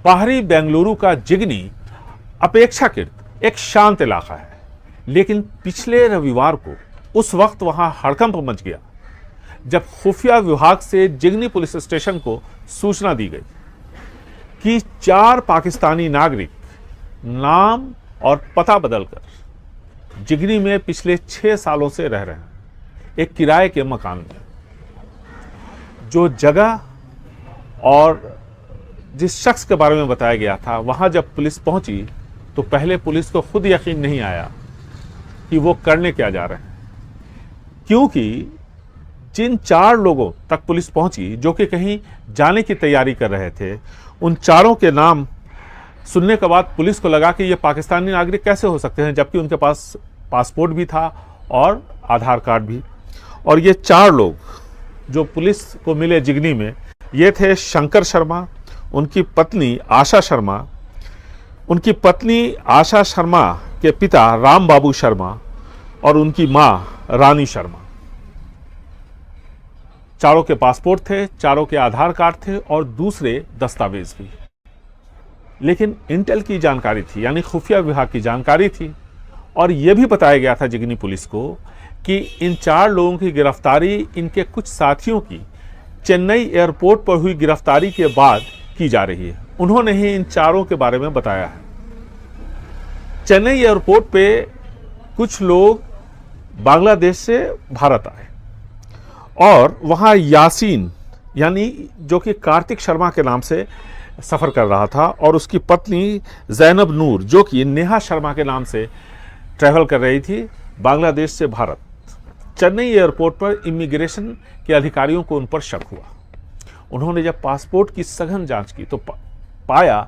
बाहरी बेंगलुरु का जिगनी अपेक्षाकृत एक शांत इलाका है, लेकिन पिछले रविवार को उस वक्त वहां हड़कंप मच गया जब खुफिया विभाग से जिगनी पुलिस स्टेशन को सूचना दी गई कि 4 पाकिस्तानी नागरिक नाम और पता बदलकर जिगनी में पिछले 6 सालों से रह रहे हैं, एक किराए के मकान में। जो जगह और जिस शख्स के बारे में बताया गया था, वहां जब पुलिस पहुंची तो पहले पुलिस को खुद यकीन नहीं आया कि वो करने क्या जा रहे हैं, क्योंकि जिन 4 लोगों तक पुलिस पहुंची जो कि कहीं जाने की तैयारी कर रहे थे, उन चारों के नाम सुनने के बाद पुलिस को लगा कि ये पाकिस्तानी नागरिक कैसे हो सकते हैं, जबकि उनके पास पासपोर्ट भी था और आधार कार्ड भी। और ये 4 लोग जो पुलिस को मिले जिगनी में, ये थे शंकर शर्मा, उनकी पत्नी आशा शर्मा, उनकी पत्नी आशा शर्मा के पिता राम बाबू शर्मा और उनकी मां रानी शर्मा। चारों के पासपोर्ट थे, चारों के आधार कार्ड थे और दूसरे दस्तावेज भी। लेकिन इंटेल की जानकारी थी, यानी खुफिया विभाग की जानकारी थी, और यह भी बताया गया था जिगनी पुलिस को कि इन 4 लोगों की गिरफ्तारी इनके कुछ साथियों की चेन्नई एयरपोर्ट पर हुई गिरफ्तारी के बाद की जा रही है। उन्होंने ही इन चारों के बारे में बताया है। चेन्नई एयरपोर्ट पे कुछ लोग बांग्लादेश से भारत आए और वहां यासीन, यानी जो कि कार्तिक शर्मा के नाम से सफर कर रहा था, और उसकी पत्नी जैनब नूर जो कि नेहा शर्मा के नाम से ट्रैवल कर रही थी बांग्लादेश से भारत। चेन्नई एयरपोर्ट पर इमिग्रेशन के अधिकारियों को उन पर शक हुआ। उन्होंने जब पासपोर्ट की सघन जांच की तो पाया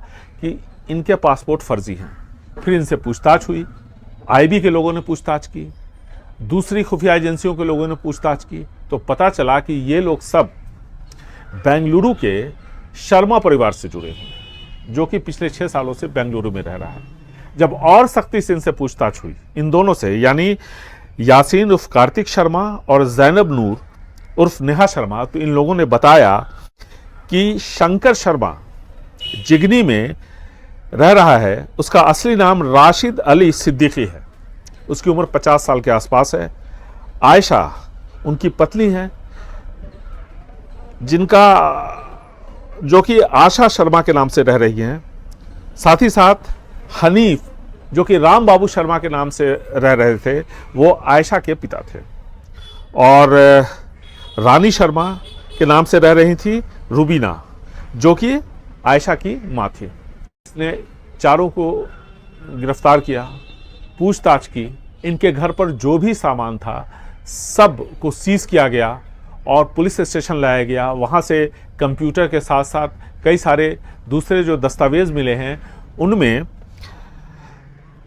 कि इनके पासपोर्ट फर्जी हैं। फिर इनसे पूछताछ हुई, आईबी के लोगों ने पूछताछ की, दूसरी खुफिया एजेंसियों के लोगों ने पूछताछ की, तो पता चला कि ये लोग सब बेंगलुरु के शर्मा परिवार से जुड़े हुए, जो कि पिछले 6 सालों से बेंगलुरु में रह रहा है। जब और सख्ती से इनसे पूछताछ हुई, इन दोनों से, यानी यासीन उर्फ कार्तिक शर्मा और जैनब नूर उर्फ नेहा शर्मा, तो इन लोगों ने बताया कि शंकर शर्मा जिगनी में रह रहा है, उसका असली नाम राशिद अली सिद्दीकी है, उसकी उम्र 50 साल के आसपास है। आयशा उनकी पत्नी है, जिनका जो कि आशा शर्मा के नाम से रह रही हैं। साथ ही साथ हनीफ जो कि राम बाबू शर्मा के नाम से रह रहे थे, वो आयशा के पिता थे। और रानी शर्मा के नाम से रह रही थी रूबीना, जो कि आयशा की मां थी। इसने चारों को गिरफ्तार किया, पूछताछ की, इनके घर पर जो भी सामान था सब को सीज किया गया और पुलिस स्टेशन लाया गया। वहाँ से कंप्यूटर के साथ साथ कई सारे दूसरे जो दस्तावेज मिले हैं, उनमें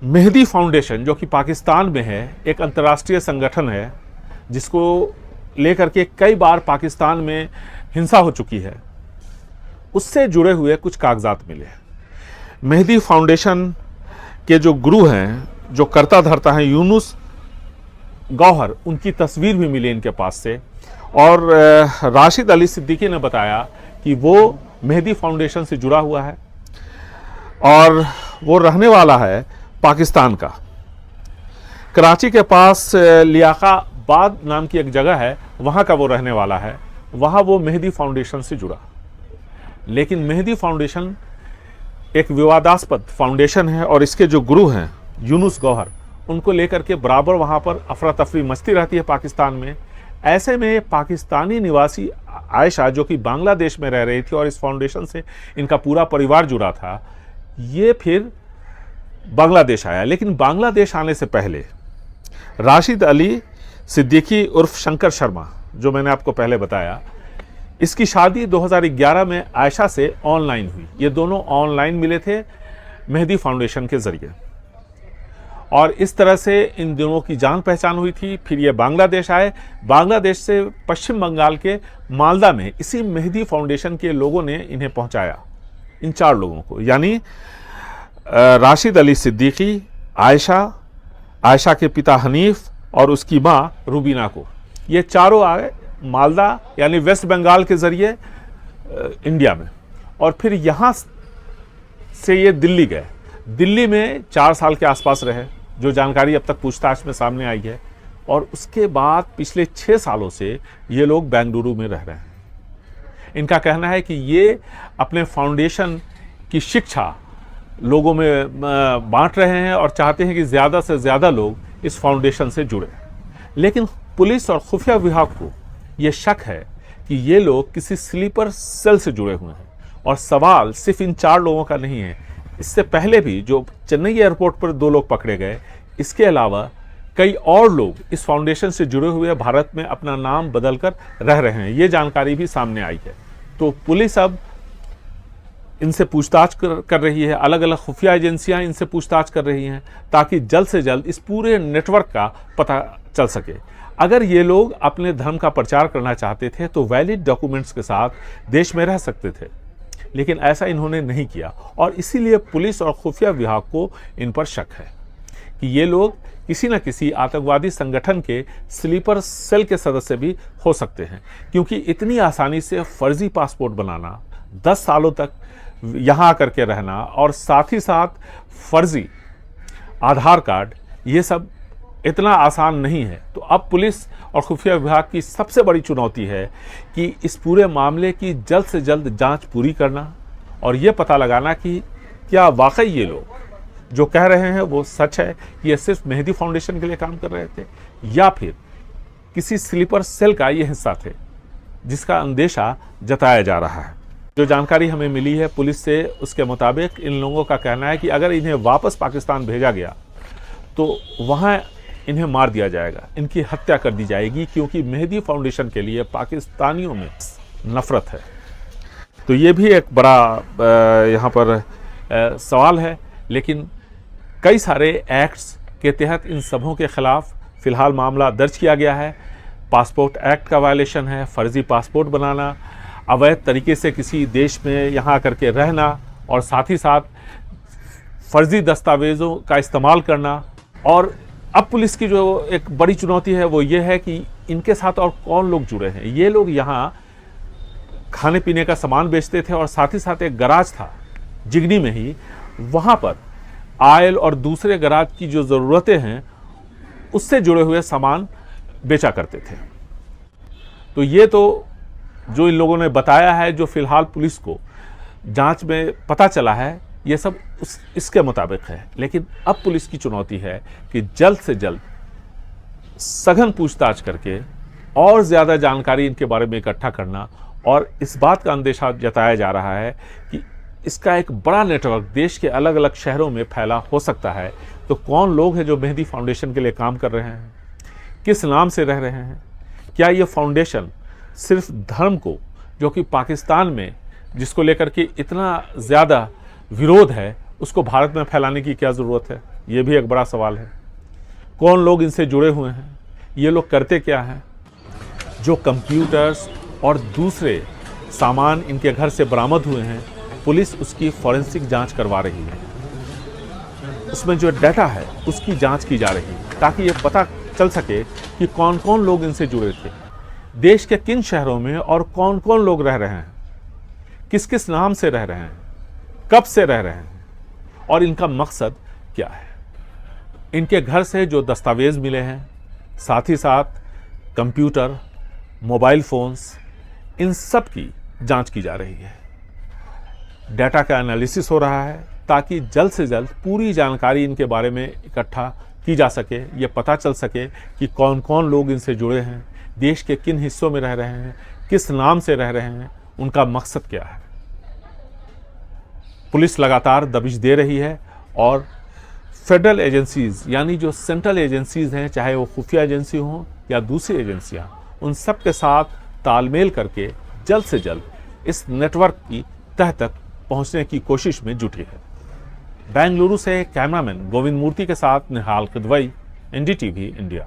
मेहदी फाउंडेशन जो कि पाकिस्तान में है, एक अंतर्राष्ट्रीय संगठन है जिसको लेकर के कई बार पाकिस्तान में हिंसा हो चुकी है, उससे जुड़े हुए कुछ कागजात मिले। मेहदी फाउंडेशन के जो गुरु हैं, जो कर्ता धर्ता हैं, यूनुस गौहर, उनकी तस्वीर भी मिली इनके पास से। और राशिद अली सिद्दीकी ने बताया कि वो मेहदी फाउंडेशन से जुड़ा हुआ है और वो रहने वाला है पाकिस्तान का। कराची के पास लियाकाबाद नाम की एक जगह है, वहाँ का वो रहने वाला है। वहाँ वो मेहदी फाउंडेशन से जुड़ा, लेकिन मेहदी फाउंडेशन एक विवादास्पद फाउंडेशन है और इसके जो गुरु हैं यूनुस गौहर, उनको लेकर के बराबर वहाँ पर अफरा तफरी मचती रहती है पाकिस्तान में। ऐसे में पाकिस्तानी निवासी आयशा जो कि बांग्लादेश में रह रही थी और इस फाउंडेशन से इनका पूरा परिवार जुड़ा था, ये फिर बांग्लादेश आया। लेकिन बांग्लादेश आने से पहले राशिद अली सिद्दीकी उर्फ शंकर शर्मा, जो मैंने आपको पहले बताया, इसकी शादी 2011 में आयशा से ऑनलाइन हुई। ये दोनों ऑनलाइन मिले थे मेहदी फाउंडेशन के जरिए, और इस तरह से इन दोनों की जान पहचान हुई थी। फिर ये बांग्लादेश आए। बांग्लादेश से पश्चिम बंगाल के मालदा में इसी मेहदी फाउंडेशन के लोगों ने इन्हें पहुंचाया, इन 4 लोगों को, यानी राशिद अली सिद्दीकी, आयशा के पिता हनीफ और उसकी मां रूबीना को। ये चारों आए मालदा यानी वेस्ट बंगाल के जरिए इंडिया में, और फिर यहाँ से ये दिल्ली गए। दिल्ली में 4 साल के आसपास रहे, जो जानकारी अब तक पूछताछ में सामने आई है। और उसके बाद पिछले 6 सालों से ये लोग बेंगलुरु में रह रहे हैं। इनका कहना है कि ये अपने फाउंडेशन की शिक्षा लोगों में बांट रहे हैं और चाहते हैं कि ज़्यादा से ज़्यादा लोग इस फाउंडेशन से जुड़े। लेकिन पुलिस और खुफिया विभाग को ये शक है कि ये लोग किसी स्लीपर सेल से जुड़े हुए हैं। और सवाल सिर्फ इन 4 लोगों का नहीं है। इससे पहले भी जो चेन्नई एयरपोर्ट पर 2 लोग पकड़े गए, इसके अलावा कई और लोग इस फाउंडेशन से जुड़े हुए भारत में अपना नाम बदलकर रह रहे हैं। ये जानकारी भी सामने आई है। तो पुलिस अब इनसे पूछताछ कर रही है, अलग अलग खुफिया एजेंसियां इनसे पूछताछ कर रही हैं, ताकि जल्द से जल्द इस पूरे नेटवर्क का पता चल सके। अगर ये लोग अपने धर्म का प्रचार करना चाहते थे तो वैलिड डॉक्यूमेंट्स के साथ देश में रह सकते थे, लेकिन ऐसा इन्होंने नहीं किया। और इसीलिए पुलिस और खुफिया विभाग को इन पर शक है कि ये लोग किसी न किसी आतंकवादी संगठन के स्लीपर सेल के सदस्य भी हो सकते हैं, क्योंकि इतनी आसानी से फर्जी पासपोर्ट बनाना, 10 सालों तक यहाँ आकर के रहना और साथ ही साथ फर्जी आधार कार्ड, ये सब इतना आसान नहीं है। तो अब पुलिस और खुफिया विभाग की सबसे बड़ी चुनौती है कि इस पूरे मामले की जल्द से जल्द जांच पूरी करना और ये पता लगाना कि क्या वाकई ये लोग जो कह रहे हैं वो सच है कि ये सिर्फ मेहदी फाउंडेशन के लिए काम कर रहे थे, या फिर किसी स्लीपर सेल का ये हिस्सा थे, जिसका अंदेशा जताया जा रहा है। जो जानकारी हमें मिली है पुलिस से, उसके मुताबिक इन लोगों का कहना है कि अगर इन्हें वापस पाकिस्तान भेजा गया तो वहाँ इन्हें मार दिया जाएगा, इनकी हत्या कर दी जाएगी, क्योंकि मेहदी फाउंडेशन के लिए पाकिस्तानियों में नफरत है। तो ये भी एक बड़ा यहाँ पर सवाल है। लेकिन कई सारे एक्ट्स के तहत इन सबों के खिलाफ फ़िलहाल मामला दर्ज किया गया है। पासपोर्ट एक्ट का वायलेशन है, फ़र्ज़ी पासपोर्ट बनाना, अवैध तरीके से किसी देश में यहाँ करके रहना और साथ ही साथ फ़र्ज़ी दस्तावेज़ों का इस्तेमाल करना। और अब पुलिस की जो एक बड़ी चुनौती है वो ये है कि इनके साथ और कौन लोग जुड़े हैं। ये लोग यहाँ खाने पीने का सामान बेचते थे और साथ ही साथ एक गराज था जिगनी में ही, वहाँ पर आयल और दूसरे गराज की जो ज़रूरतें हैं उससे जुड़े हुए सामान बेचा करते थे। तो ये तो जो इन लोगों ने बताया है, जो फ़िलहाल पुलिस को जांच में पता चला है, ये सब इसके मुताबिक है। लेकिन अब पुलिस की चुनौती है कि जल्द से जल्द सघन पूछताछ करके और ज़्यादा जानकारी इनके बारे में इकट्ठा करना। और इस बात का अंदेशा जताया जा रहा है कि इसका एक बड़ा नेटवर्क देश के अलग अलग शहरों में फैला हो सकता है। तो कौन लोग हैं जो मेहदी फाउंडेशन के लिए काम कर रहे हैं, किस नाम से रह रहे हैं, क्या ये फाउंडेशन सिर्फ धर्म को, जो कि पाकिस्तान में जिसको लेकर के इतना ज़्यादा विरोध है, उसको भारत में फैलाने की क्या ज़रूरत है, ये भी एक बड़ा सवाल है। कौन लोग इनसे जुड़े हुए हैं, ये लोग करते क्या हैं। जो कंप्यूटर्स और दूसरे सामान इनके घर से बरामद हुए हैं, पुलिस उसकी फॉरेंसिक जांच करवा रही है। उसमें जो डाटा है उसकी जांच की जा रही है, ताकि ये पता चल सके कि कौन कौन लोग इनसे जुड़े थे, देश के किन शहरों में और कौन कौन लोग रह रहे हैं, किस किस नाम से रह रहे हैं, कब से रह रहे हैं और इनका मकसद क्या है। इनके घर से जो दस्तावेज मिले हैं, साथ ही साथ कंप्यूटर, मोबाइल फ़ोन्स, इन सब की जांच की जा रही है। डाटा का एनालिसिस हो रहा है ताकि जल्द से जल्द पूरी जानकारी इनके बारे में इकट्ठा की जा सके, ये पता चल सके कि कौन कौन लोग इनसे जुड़े हैं, देश के किन हिस्सों में रह रहे हैं, किस नाम से रह रहे हैं, उनका मकसद क्या है। पुलिस लगातार दबिश दे रही है और फेडरल एजेंसीज़, यानी जो सेंट्रल एजेंसीज़ हैं, चाहे वो खुफिया एजेंसी हों या दूसरी एजेंसियां, उन सब के साथ तालमेल करके जल्द से जल्द इस नेटवर्क की तह तक पहुंचने की कोशिश में जुटी है। बेंगलुरु से कैमरामैन गोविंद मूर्ति के साथ निहाल किदवई, NDTV इंडिया।